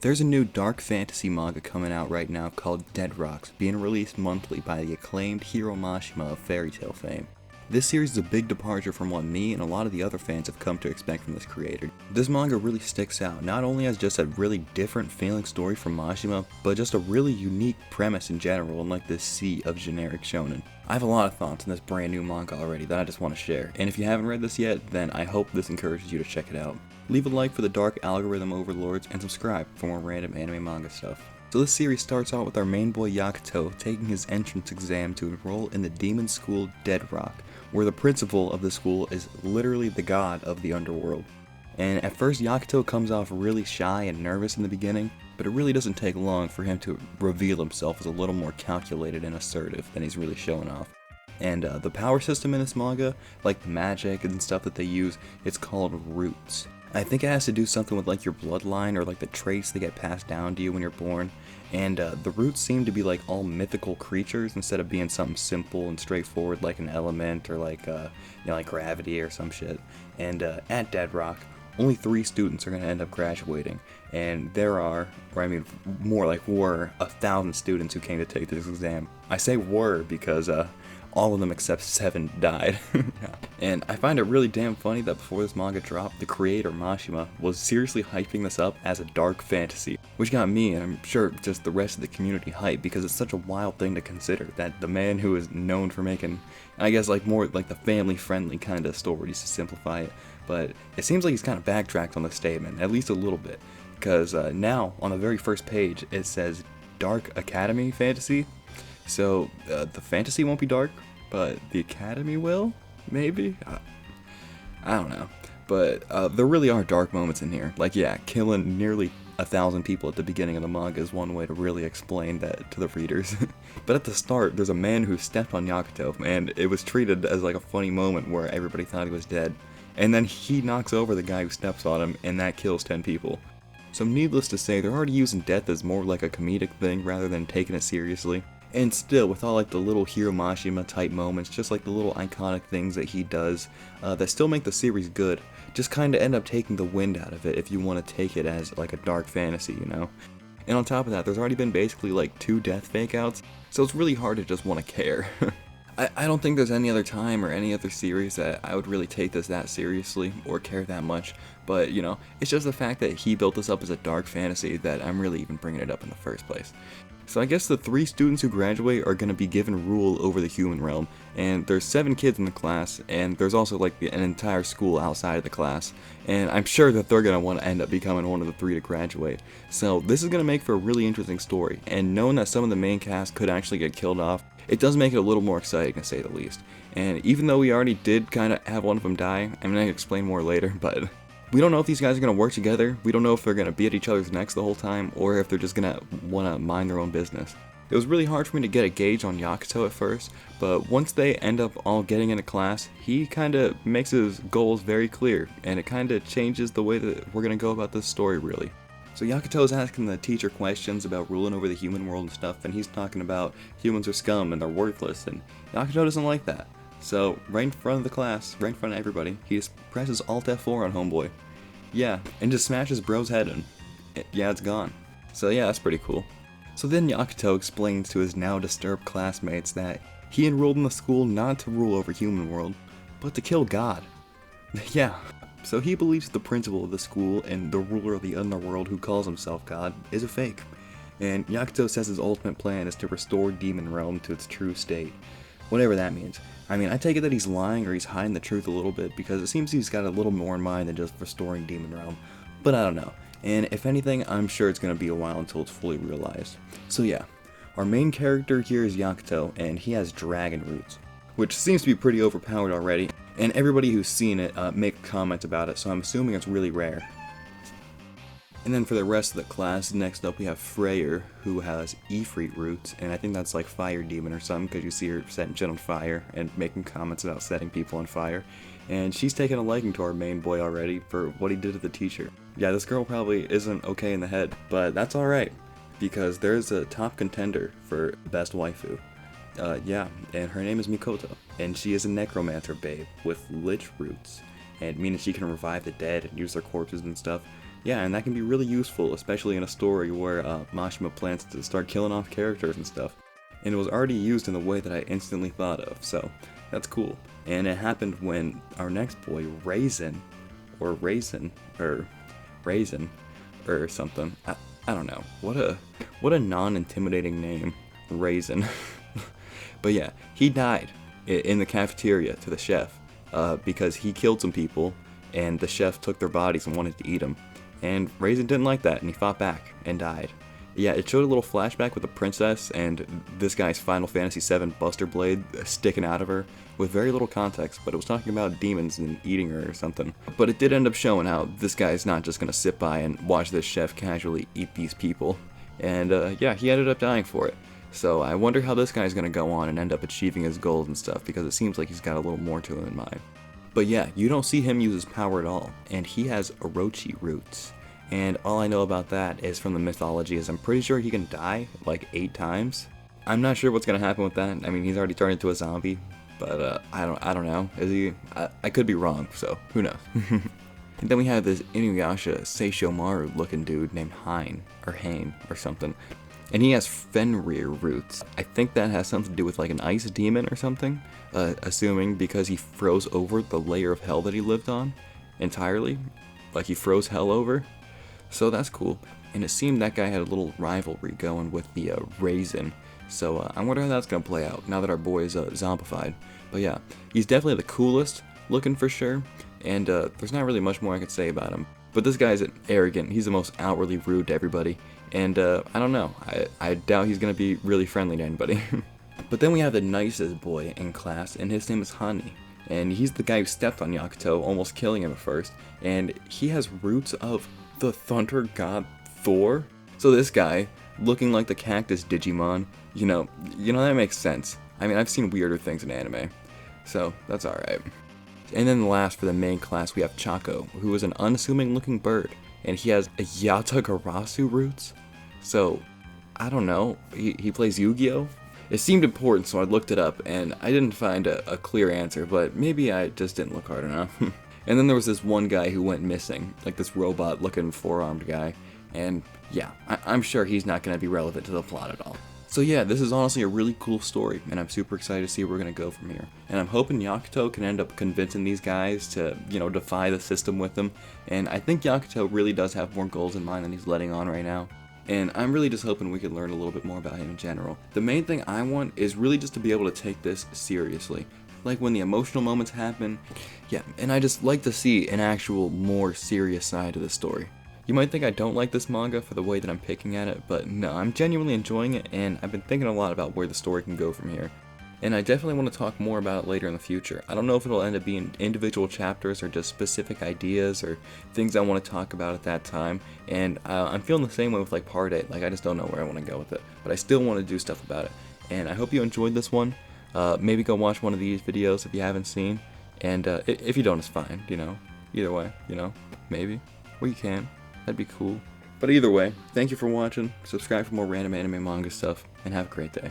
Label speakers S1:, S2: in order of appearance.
S1: There's a new dark fantasy manga coming out right now called Dead Rocks, being released monthly by the acclaimed hiro mashima of FairyTail fame. This series is a big departure from what me and a lot of the other fans have come to expect from this creator. This manga really sticks out, not only as just a really different feeling story from Mashima, but just a really unique premise in general in like this sea of generic shonen. I have a lot of thoughts on this brand new manga already that I just want to share, and if you haven't read this yet, then I hope this encourages you to check it out. Leave a like for the dark algorithm overlords, and subscribe for more random anime manga stuff. So this series starts out with our main boy Yakuto taking his entrance exam to enroll in the demon school Dead Rock, where the principal of the school is literally the god of the underworld. And at first Yakuto comes off really shy and nervous in the beginning, but it really doesn't take long for him to reveal himself as a little more calculated and assertive than he's really showing off. And the power system in this manga, like the magic and stuff that they use, it's called roots. I think it has to do something with like your bloodline or like the traits that get passed down to you when you're born. And the roots seem to be like all mythical creatures instead of being something simple and straightforward like an element or like like gravity or some shit. And at Dead Rock, only 3 students are going to end up graduating, and there are, or I mean more like were, 1,000 students who came to take this exam. I say were because all of them except 7 died. And I find it really damn funny that before this manga dropped, the creator, Mashima, was seriously hyping this up as a dark fantasy, which got me, and I'm sure just the rest of the community, hyped, because it's such a wild thing to consider, that the man who is known for making, I guess like more like the family-friendly kind of stories to simplify it, but it seems like he's kind of backtracked on the statement, at least a little bit, because now, on the very first page, it says Dark Academy Fantasy. So, the fantasy won't be dark, but the academy will? Maybe? I don't know. But there really are dark moments in here. Like, yeah, killing nearly 1,000 people at the beginning of the manga is one way to really explain that to the readers. But at the start, there's a man who stepped on Yakuto, and it was treated as like a funny moment where everybody thought he was dead. And then he knocks over the guy who steps on him, and that kills 10 people. So needless to say, they're already using death as more like a comedic thing rather than taking it seriously. And still, with all like the little hiro mashima type moments, just like the little iconic things that he does, that still make the series good, just kind of end up taking the wind out of it if you want to take it as like a dark fantasy, you know? And on top of that, there's already been basically like 2 death fake-outs, so it's really hard to just want to care. I don't think there's any other time or any other series that I would really take this that seriously or care that much, but you know, it's just the fact that he built this up as a dark fantasy that I'm really even bringing it up in the first place. So I guess the 3 students who graduate are going to be given rule over the human realm, and there's 7 kids in the class, and there's also like an entire school outside of the class, and I'm sure that they're going to want to end up becoming one of the 3 to graduate. So this is going to make for a really interesting story, and knowing that some of the main cast could actually get killed off, it does make it a little more exciting to say the least. And even though we already did kind of have one of them die, I'm going to explain more later, but we don't know if these guys are going to work together, we don't know if they're going to be at each other's necks the whole time, or if they're just going to want to mind their own business. It was really hard for me to get a gauge on Yakuto at first, but once they end up all getting into class, he kind of makes his goals very clear, and it kind of changes the way that we're going to go about this story really. So Yakuto's asking the teacher questions about ruling over the human world and stuff, and he's talking about humans are scum and they're worthless, and Yakuto doesn't like that. So, right in front of the class, right in front of everybody, he just presses Alt F4 on Homeboy. Yeah, and just smashes bro's head in. Yeah, it's gone. So yeah, that's pretty cool. So then Yakuto explains to his now disturbed classmates that he enrolled in the school not to rule over human world, but to kill God. Yeah, so he believes the principal of the school and the ruler of the underworld who calls himself God is a fake. And Yakuto says his ultimate plan is to restore Demon Realm to its true state. Whatever that means. I mean, I take it that he's lying or he's hiding the truth a little bit, because it seems he's got a little more in mind than just restoring Demon Realm. But I don't know. And if anything, I'm sure it's going to be a while until it's fully realized. So yeah, our main character here is Yakuto, and he has dragon roots, which seems to be pretty overpowered already, and everybody who's seen it make comments about it, so I'm assuming it's really rare. And then for the rest of the class, next up we have Freyr, who has Ifrit roots, and I think that's like Fire Demon or something, because you see her setting shit on fire and making comments about setting people on fire. And she's taken a liking to our main boy already for what he did to the teacher. Yeah, this girl probably isn't okay in the head, but that's alright, because there's a top contender for best waifu. Yeah, and her name is Mikoto, and she is a necromancer babe with lich roots, and meaning she can revive the dead and use their corpses and stuff. Yeah, and that can be really useful, especially in a story where Mashima plans to start killing off characters and stuff. And it was already used in the way that I instantly thought of, so that's cool. And it happened when our next boy, Raisin, or something. I don't know. What a non-intimidating name, Raisin. But yeah, he died in the cafeteria to the chef because he killed some people, and the chef took their bodies and wanted to eat them. And Raisin didn't like that, and he fought back and died. Yeah, it showed a little flashback with the princess and this guy's Final Fantasy VII Buster Blade sticking out of her with very little context, but it was talking about demons and eating her or something. But it did end up showing how this guy's not just gonna sit by and watch this chef casually eat these people. And yeah, he ended up dying for it. So I wonder how this guy's gonna go on and end up achieving his goals and stuff, because it seems like he's got a little more to him in mind. But yeah, you don't see him use his power at all, and he has Orochi roots. And all I know about that is from the mythology is I'm pretty sure he can die like 8 times. I'm not sure what's gonna happen with that. I mean, he's already turned into a zombie, but I don't know. Is he? I could be wrong, so who knows? And then we have this Inuyasha Seishomaru looking dude named Hein or something. And he has Fenrir roots. I think that has something to do with like an ice demon or something, assuming because he froze over the layer of hell that he lived on entirely. Like he froze hell over. So that's cool. And it seemed that guy had a little rivalry going with the Raisin. So I wonder how that's going to play out now that our boy is zombified. But yeah, he's definitely the coolest looking for sure. And there's not really much more I could say about him. But this guy's arrogant. He's the most outwardly rude to everybody. And I don't know. I doubt he's going to be really friendly to anybody. But then we have the nicest boy in class, and his name is Hani. And he's the guy who stepped on Yakuto, almost killing him at first. And he has roots of the thunder god Thor. So this guy, looking like the cactus Digimon, you know that makes sense. I mean, I've seen weirder things in anime, so that's alright. And then last for the main class, we have Chaco, who is an unassuming looking bird, and he has Yatagarasu roots. So, I don't know, he plays Yu-Gi-Oh? It seemed important, so I looked it up, and I didn't find a clear answer, but maybe I just didn't look hard enough. And then there was this one guy who went missing, like this robot-looking four-armed guy, and yeah, I'm sure he's not going to be relevant to the plot at all. So yeah, this is honestly a really cool story, and I'm super excited to see where we're going to go from here. And I'm hoping Yakuto can end up convincing these guys to, defy the system with them, and I think Yakuto really does have more goals in mind than he's letting on right now. And I'm really just hoping we could learn a little bit more about him in general. The main thing I want is really just to be able to take this seriously. Like when the emotional moments happen, yeah, and I just like to see an actual more serious side to the story. You might think I don't like this manga for the way that I'm picking at it, but no, I'm genuinely enjoying it, and I've been thinking a lot about where the story can go from here. And I definitely want to talk more about it later in the future. I don't know if it'll end up being individual chapters or just specific ideas or things I want to talk about at that time. And I'm feeling the same way with like Part 8, like I just don't know where I want to go with it. But I still want to do stuff about it. And I hope you enjoyed this one. Maybe go watch one of these videos if you haven't seen. And if you don't, it's fine, Either way, maybe. Well, you can. That'd be cool. But either way, thank you for watching. Subscribe for more random anime manga stuff. And have a great day.